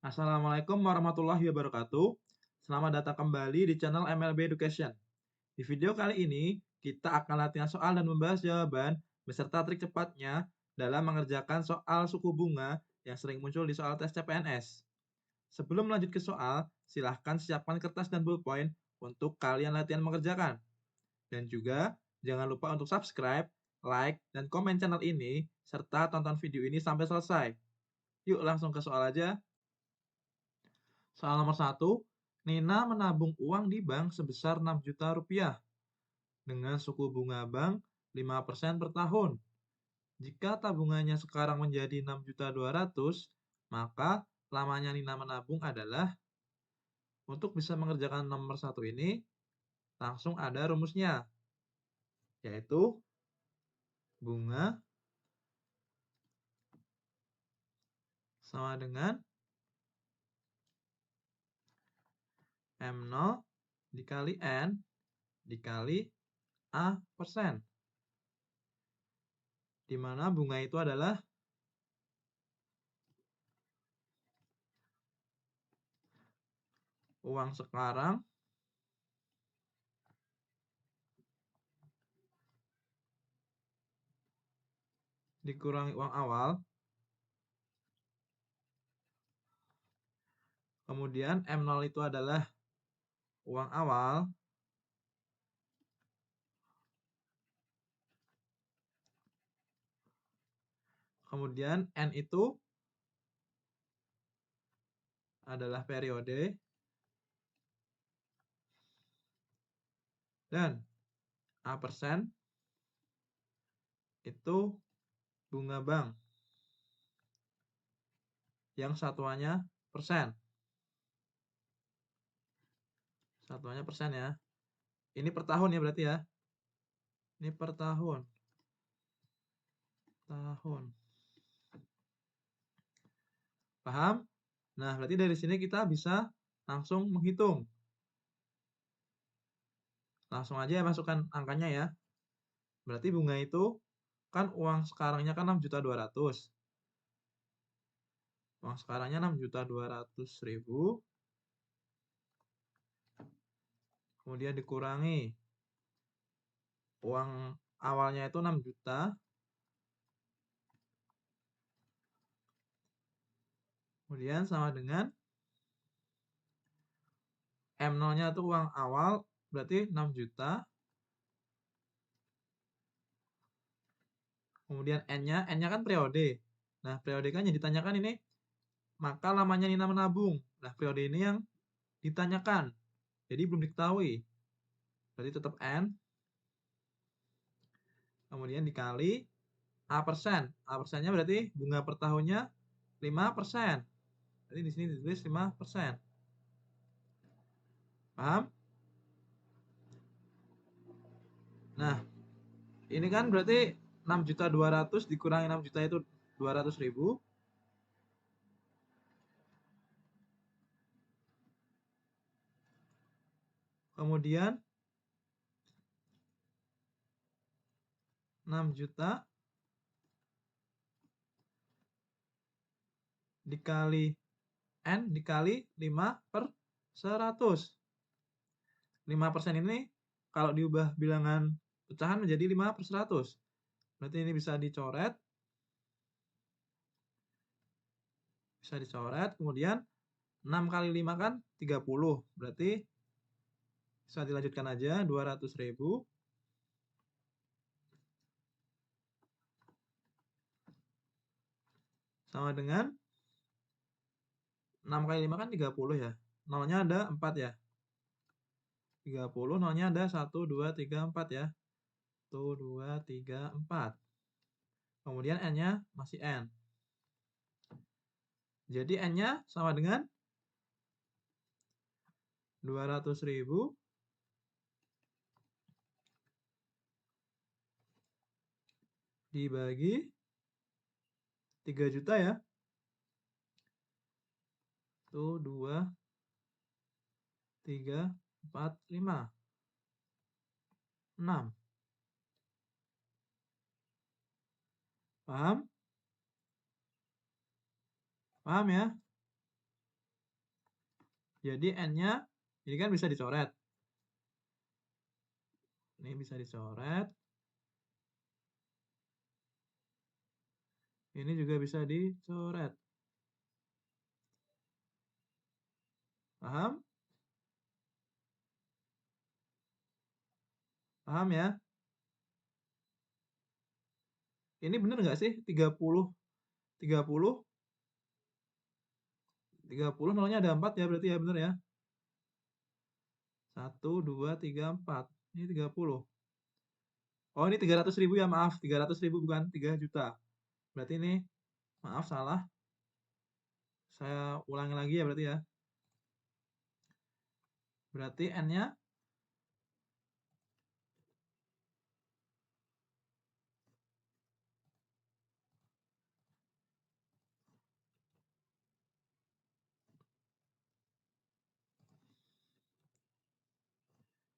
Assalamualaikum warahmatullahi wabarakatuh. Selamat datang kembali di channel MLB Education. Di video kali ini, kita akan latihan soal dan membahas jawaban beserta trik cepatnya dalam mengerjakan soal suku bunga yang sering muncul di soal tes CPNS. Sebelum lanjut ke soal, silahkan siapkan kertas dan ballpoint untuk kalian latihan mengerjakan. Dan juga, jangan lupa untuk subscribe, like, dan komen channel ini, serta tonton video ini sampai selesai. Yuk langsung ke soal aja. Soal nomor 1, Nina menabung uang di bank sebesar 6 juta rupiah dengan suku bunga bank 5% per tahun. Jika tabungannya sekarang menjadi 6.200.000, maka lamanya Nina menabung adalah, untuk bisa mengerjakan nomor 1 ini, langsung ada rumusnya, yaitu bunga sama dengan M0 dikali N dikali A persen, di mana bunga itu adalah uang sekarang dikurangi uang awal, kemudian M0 itu adalah uang awal, kemudian N itu adalah periode, dan A persen itu bunga bank yang satuannya persen. Satuannya persen ya. Ini per tahun ya berarti ya. Ini per tahun. Tahun. Paham? Nah, berarti dari sini kita bisa langsung menghitung. Langsung aja ya masukkan angkanya ya. Berarti bunga itu kan uang sekarangnya kan 6.200.000. Uang sekarangnya 6.200.000. Kemudian dikurangi uang awalnya itu 6 juta. Kemudian sama dengan M0-nya itu uang awal, berarti 6 juta. Kemudian N-nya kan periode. Nah, periode kan yang ditanyakan ini, maka lamanya Nina menabung. Nah, periode ini yang ditanyakan. Jadi belum diketahui. Berarti tetap N. Kemudian dikali A persen. A persennya berarti bunga per tahunnya 5%. Jadi di sini ditulis 5%. Paham? Nah, ini kan berarti 6.200.000 dikurangi 6 juta itu 200.000. Kemudian 6 juta dikali N dikali 5 per 100. 5% ini kalau diubah bilangan pecahan menjadi 5 per 100. Berarti ini bisa dicoret. Bisa dicoret. Kemudian 6 kali 5 kan 30. Berarti bisa dilanjutkan aja 200.000. Sama dengan 6 kali 5 kan 30 ya. Nolnya ada 4 ya. 30, nolnya ada 1, 2, 3, 4 ya. 1, 2, 3, 4. Kemudian N-nya masih N. Jadi N-nya sama dengan 200.000 dibagi 3 juta ya. 1, 2, 3, 4, 5, 6. Paham? Paham ya? Jadi N-nya ini kan bisa dicoret. Ini bisa dicoret. Ini juga bisa dicoret. Paham? Paham ya? Ini bener nggak sih? 30, 30, 30 nolnya ada 4 ya berarti ya bener ya? 1, 2, 3, 4. Ini 30. Oh ini 300.000 ya maaf. 300.000 bukan 3 juta. Berarti ini maaf salah. Saya ulangi lagi ya berarti ya. Berarti N-nya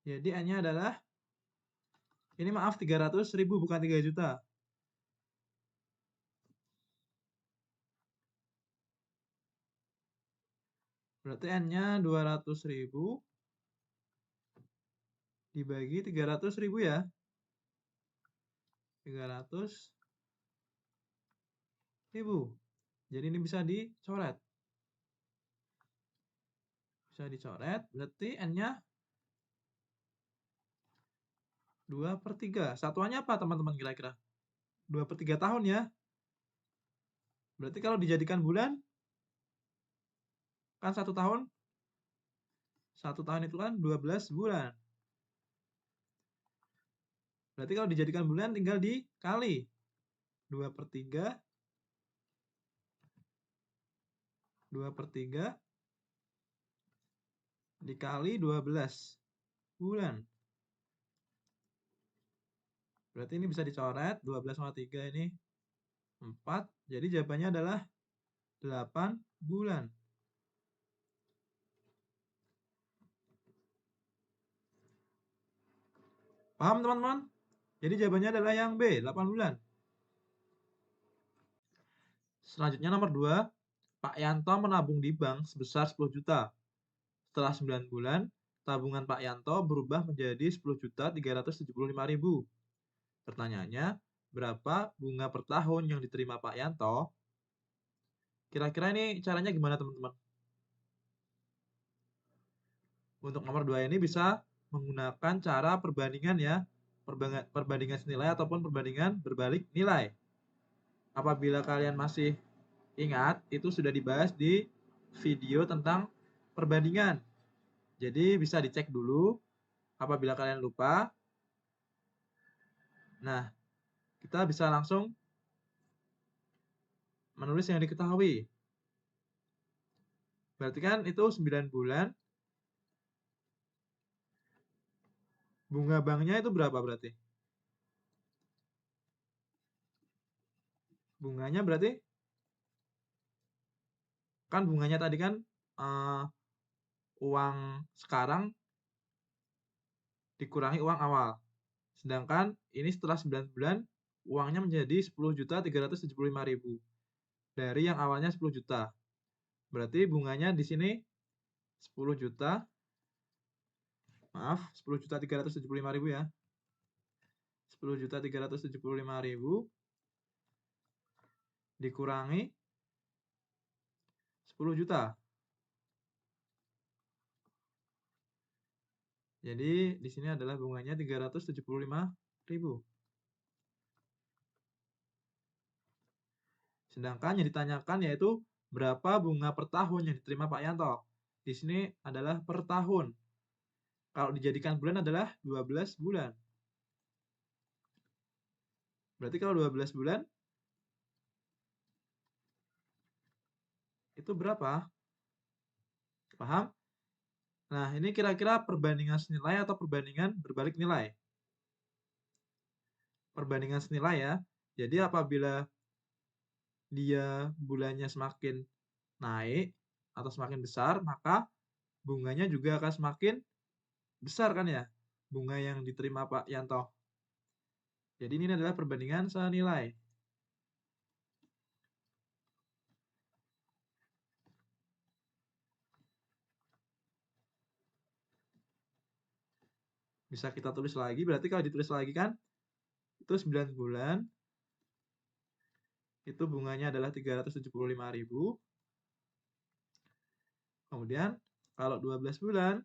jadi N-nya adalah ini maaf 300.000 bukan 3 juta. Berarti N-nya 200.000 dibagi 300.000 ya. 300.000. Jadi ini bisa dicoret. Bisa dicoret, berarti N-nya 2/3. Satuannya apa teman-teman kira-kira? 2/3 tahun ya. Berarti kalau dijadikan bulan, kan 1 tahun? 1 tahun itu kan 12 bulan. Berarti kalau dijadikan bulan tinggal dikali. 2/3. 2/3 dikali 12 bulan. Berarti ini bisa dicoret, 12 sama 3 ini 4. Jadi jawabannya adalah 8 bulan. Paham teman-teman? Jadi jawabannya adalah yang B, 8 bulan. Selanjutnya nomor 2, Pak Yanto menabung di bank sebesar 10 juta. Setelah 9 bulan, tabungan Pak Yanto berubah menjadi 10.375.000. Pertanyaannya, berapa bunga per tahun yang diterima Pak Yanto? Kira-kira ini caranya gimana teman-teman? Untuk nomor 2 ini bisa menggunakan cara perbandingan ya. Perbandingan senilai ataupun perbandingan berbalik nilai. Apabila kalian masih ingat, itu sudah dibahas di video tentang perbandingan. Jadi bisa dicek dulu apabila kalian lupa. Nah, kita bisa langsung menulis yang diketahui. Berarti kan itu 9 bulan. Bunga banknya itu berapa berarti? Bunganya berarti kan bunganya tadi kan uang sekarang dikurangi uang awal. Sedangkan ini setelah 9 bulan uangnya menjadi 10.375.000 dari yang awalnya 10 juta. Berarti bunganya di sini 10 juta. Maaf, 10.375.000 ya. 10.375.000 dikurangi 10 juta. Jadi di sini adalah bunganya 375.000. Sedangkan yang ditanyakan yaitu berapa bunga per tahun yang diterima Pak Yanto. Di sini adalah per tahun. Kalau dijadikan bulan adalah 12 bulan. Berarti kalau 12 bulan itu berapa? Paham? Nah, ini kira-kira perbandingan senilai atau perbandingan berbalik nilai? Perbandingan senilai ya. Jadi apabila dia bulannya semakin naik atau semakin besar, maka bunganya juga akan semakin besar kan ya? Bunga yang diterima Pak Yanto. Jadi ini adalah perbandingan senilai. Bisa kita tulis lagi, berarti kalau ditulis lagi kan, itu 9 bulan, itu bunganya adalah 375.000. Kemudian, kalau 12 bulan,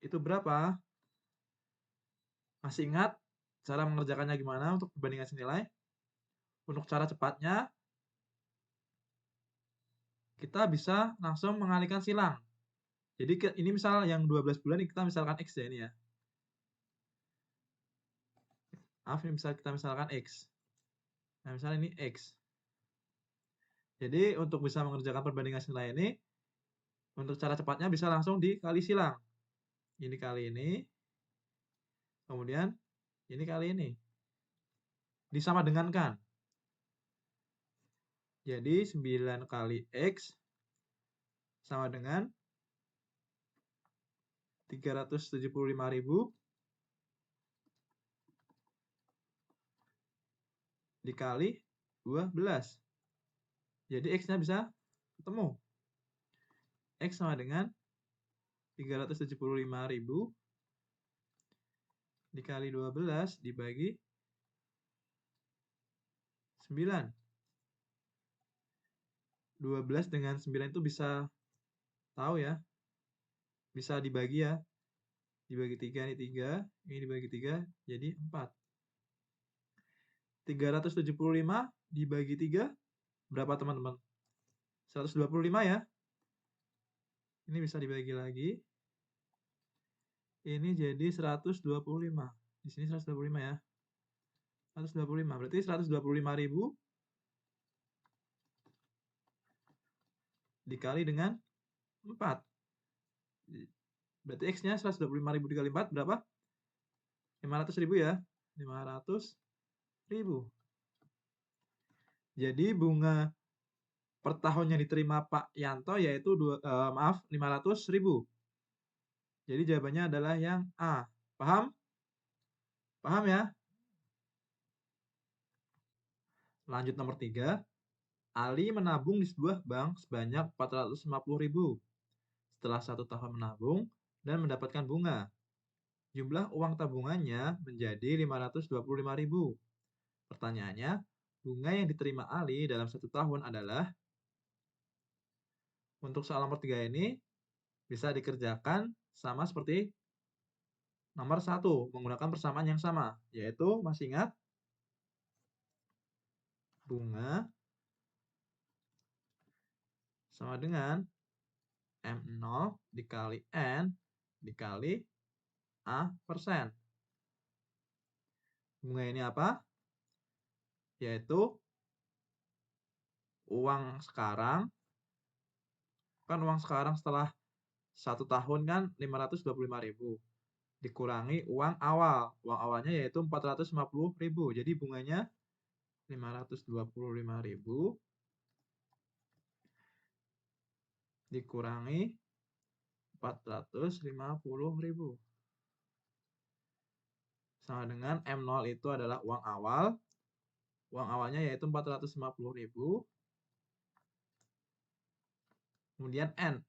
itu berapa? Masih ingat cara mengerjakannya gimana untuk perbandingan nilai? Untuk cara cepatnya, kita bisa langsung mengalihkan silang. Jadi ini misal yang 12 bulan, kita misalkan X ya ini ya. Maaf, ini kita misalkan X. Nah, misalnya ini X. Jadi untuk bisa mengerjakan perbandingan nilai ini, untuk cara cepatnya bisa langsung dikali silang. Ini kali ini, kemudian ini kali ini. Disama dengankan. Jadi 9 kali X sama dengan 375.000 dikali 12. Jadi X-nya bisa ketemu. X sama dengan 375.000 dikali 12 dibagi 9. 12 dengan 9 itu bisa tahu ya. Bisa dibagi ya. Dibagi 3, ini 3. Ini dibagi 3, jadi 4. 375 dibagi 3, berapa teman-teman? 125 ya. Ini bisa dibagi lagi. Ini jadi 125. Di sini 125 ya. 125. Berarti 125.000 dikali dengan 4. Berarti X-nya 125.000 dikali 4 berapa? 500.000 ya. 500.000. Jadi bunga per tahun yang diterima Pak Yanto yaitu 500.000. Jadi jawabannya adalah yang A. Paham? Paham ya? Lanjut nomor 3. Ali menabung di sebuah bank sebanyak 450.000. Setelah 1 tahun menabung dan mendapatkan bunga. Jumlah uang tabungannya menjadi 525.000. Pertanyaannya, bunga yang diterima Ali dalam 1 tahun adalah, untuk soal nomor 3 ini bisa dikerjakan sama seperti nomor 1, menggunakan persamaan yang sama, yaitu masih ingat bunga sama dengan M0 dikali N dikali A persen. Bunga ini apa? Yaitu uang sekarang. Kan uang sekarang setelah 1 tahun kan 525.000. Dikurangi uang awal. Uang awalnya yaitu 450.000. Jadi bunganya 525.000 dikurangi 450.000. Sama dengan M0 itu adalah uang awal. Uang awalnya yaitu 450.000. Kemudian N.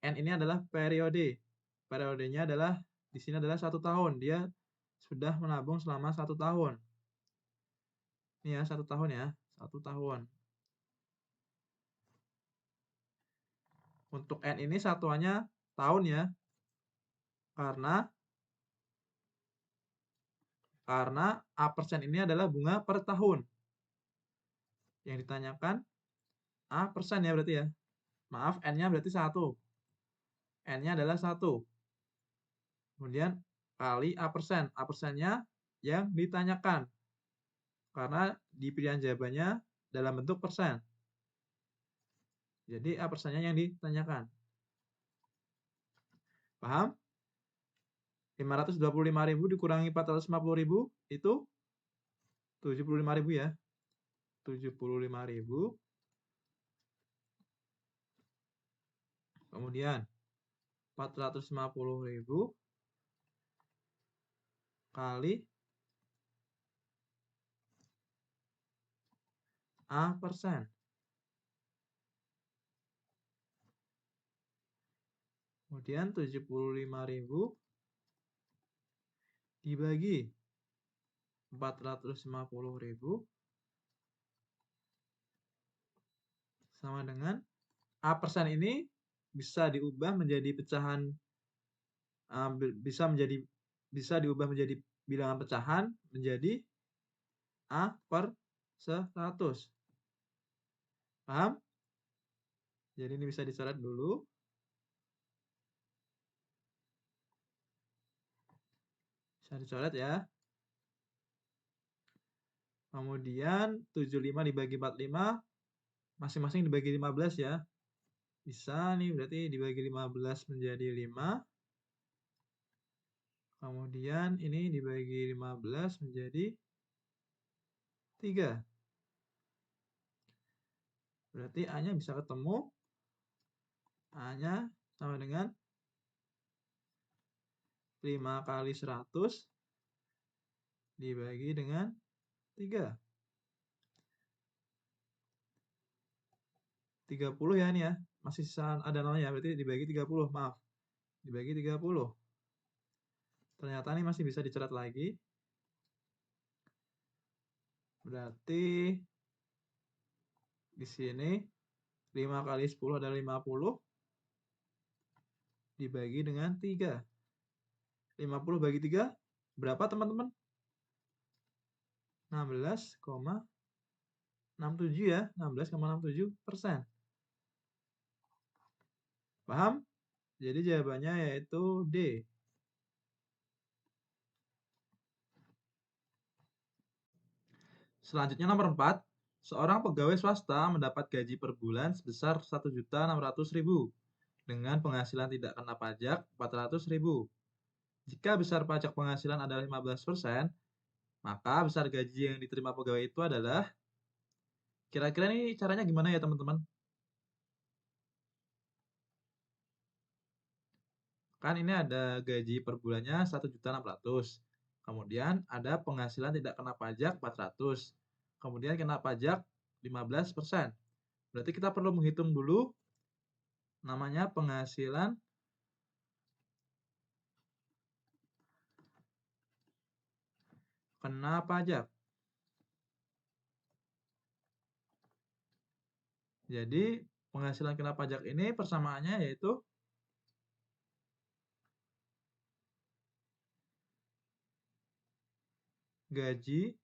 N ini adalah periode. Periodenya adalah di sini adalah 1 tahun. Dia sudah menabung selama 1 tahun. Ini ya, 1 tahun ya. 1 tahun. Untuk N ini satuannya tahun ya. Karena A persen ini adalah bunga per tahun. Yang ditanyakan A persen ya berarti ya. Maaf, N-nya berarti 1. N-nya adalah 1. Kemudian kali A persen. A persennya yang ditanyakan. Karena di pilihan jawabannya dalam bentuk persen. Jadi A persennya yang ditanyakan. Paham? 525.000 dikurangi 450.000 itu 75.000 ya. 75.000. Kemudian 450.000 kali A persen. Kemudian 75.000 dibagi 450.000 sama dengan A persen ini bisa diubah menjadi pecahan, bisa diubah menjadi bilangan pecahan menjadi A per 100. Paham? Jadi ini bisa dicoret dulu. Bisa dicoret ya. Kemudian 75 dibagi 45, masing-masing dibagi 15 ya. Bisa nih, berarti dibagi 15 menjadi 5. Kemudian ini dibagi 15 menjadi 3. Berarti A-nya bisa ketemu. A-nya sama dengan 5 kali 100 dibagi dengan 3. 30 ya ini ya. Masih sisa ada nolnya, berarti dibagi 30. Maaf. Dibagi 30. Ternyata ini masih bisa dicoret lagi. Berarti di sini 5 kali 10 adalah 50 dibagi dengan 3. 50 bagi 3 berapa teman-teman? 16,67 ya, 16,67%. Paham? Jadi jawabannya yaitu D. Selanjutnya nomor 4, seorang pegawai swasta mendapat gaji per bulan sebesar 1.600.000 dengan penghasilan tidak kena pajak 400.000. Jika besar pajak penghasilan adalah 15%, maka besar gaji yang diterima pegawai itu adalah, kira-kira ini caranya gimana ya teman-teman? Kan ini ada gaji per bulannya 1.600.000. Kemudian ada penghasilan tidak kena pajak 400. Kemudian kena pajak 15%. Berarti kita perlu menghitung dulu namanya penghasilan kena pajak. Jadi penghasilan kena pajak ini persamaannya yaitu gaji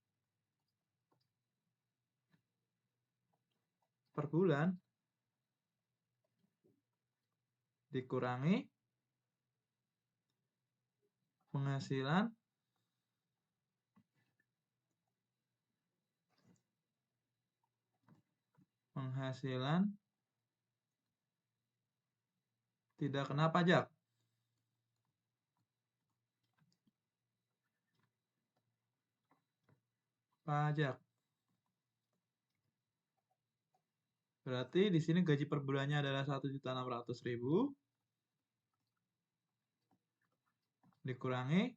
per bulan dikurangi penghasilan tidak kena pajak. Berarti di sini gaji per bulannya adalah 1.600.000 dikurangi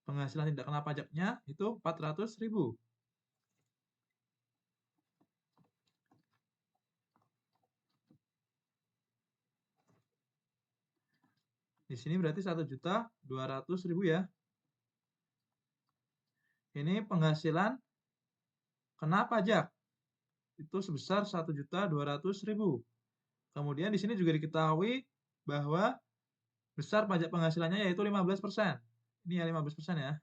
penghasilan tidak kena pajaknya itu 400.000. Di sini berarti 1.200.000 ya. Ini penghasilan kena pajak itu sebesar 1.200.000. Kemudian di sini juga diketahui bahwa besar pajak penghasilannya yaitu 15%. Ini ya 15% ya.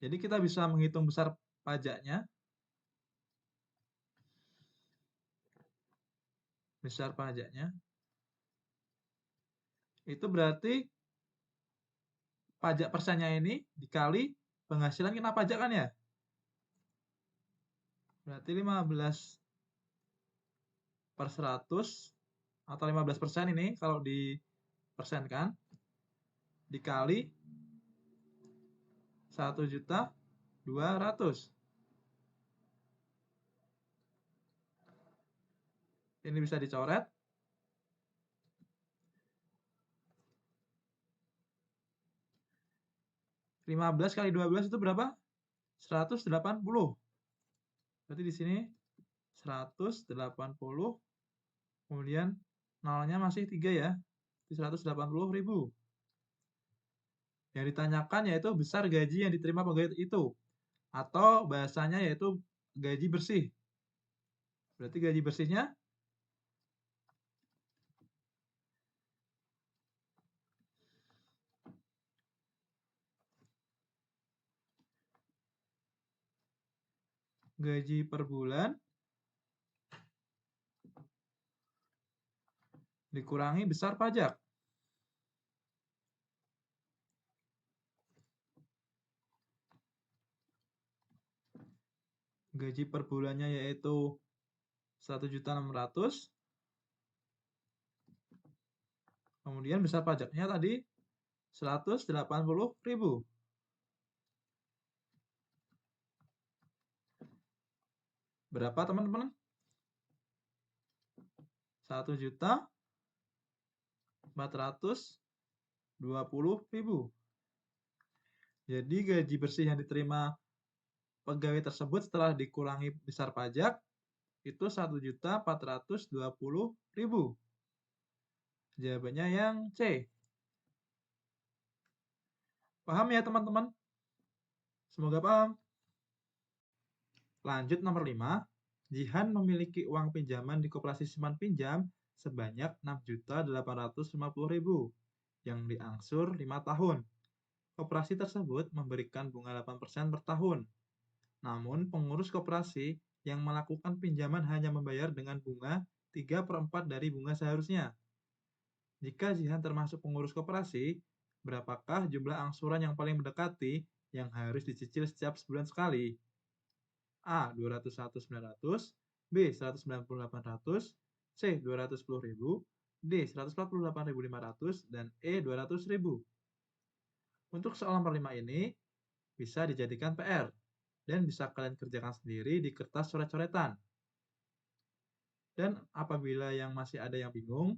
Jadi kita bisa menghitung besar pajaknya. Besar pajaknya. Itu berarti pajak persennya ini dikali penghasilan kena pajak kan ya? Berarti 15/100 atau 15% ini kalau dipersenkan dikali 1.200.000. Ini bisa dicoret. 15 kali 12 itu berapa? 180. Berarti di sini 180 kemudian Nolnya masih 3 ya, di 180.000. Yang ditanyakan yaitu besar gaji yang diterima pegawai itu, atau bahasanya yaitu gaji bersih. Berarti gaji bersihnya gaji per bulan dikurangi besar pajak. Gaji per bulannya yaitu 1.600.000. Kemudian besar pajaknya tadi 180.000. Berapa teman-teman? 1.420.000. Jadi gaji bersih yang diterima pegawai tersebut setelah dikurangi besar pajak itu 1.420.000. Jawabannya yang C. Paham ya teman-teman? Semoga paham. Lanjut nomor 5. Jihan memiliki uang pinjaman di koperasi simpan pinjam sebanyak 6.850.000 yang diangsur 5 tahun. Koperasi tersebut memberikan bunga 8% per tahun. Namun pengurus koperasi yang melakukan pinjaman hanya membayar dengan bunga 3/4 dari bunga seharusnya. Jika Jihan termasuk pengurus koperasi, berapakah jumlah angsuran yang paling mendekati yang harus dicicil setiap sebulan sekali? A. 201.900, B. 198.000, C. 210.000, D. 148.500, dan E. 200.000. Untuk soal nomor 5 ini bisa dijadikan PR dan bisa kalian kerjakan sendiri di kertas coret-coretan. Dan apabila yang masih ada yang bingung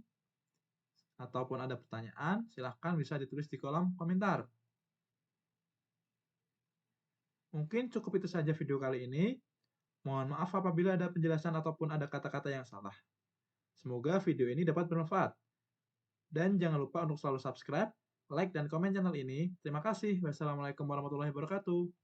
ataupun ada pertanyaan, silahkan bisa ditulis di kolom komentar. Mungkin cukup itu saja video kali ini. Mohon maaf apabila ada penjelasan ataupun ada kata-kata yang salah. Semoga video ini dapat bermanfaat. Dan jangan lupa untuk selalu subscribe, like, dan komen channel ini. Terima kasih. Wassalamualaikum warahmatullahi wabarakatuh.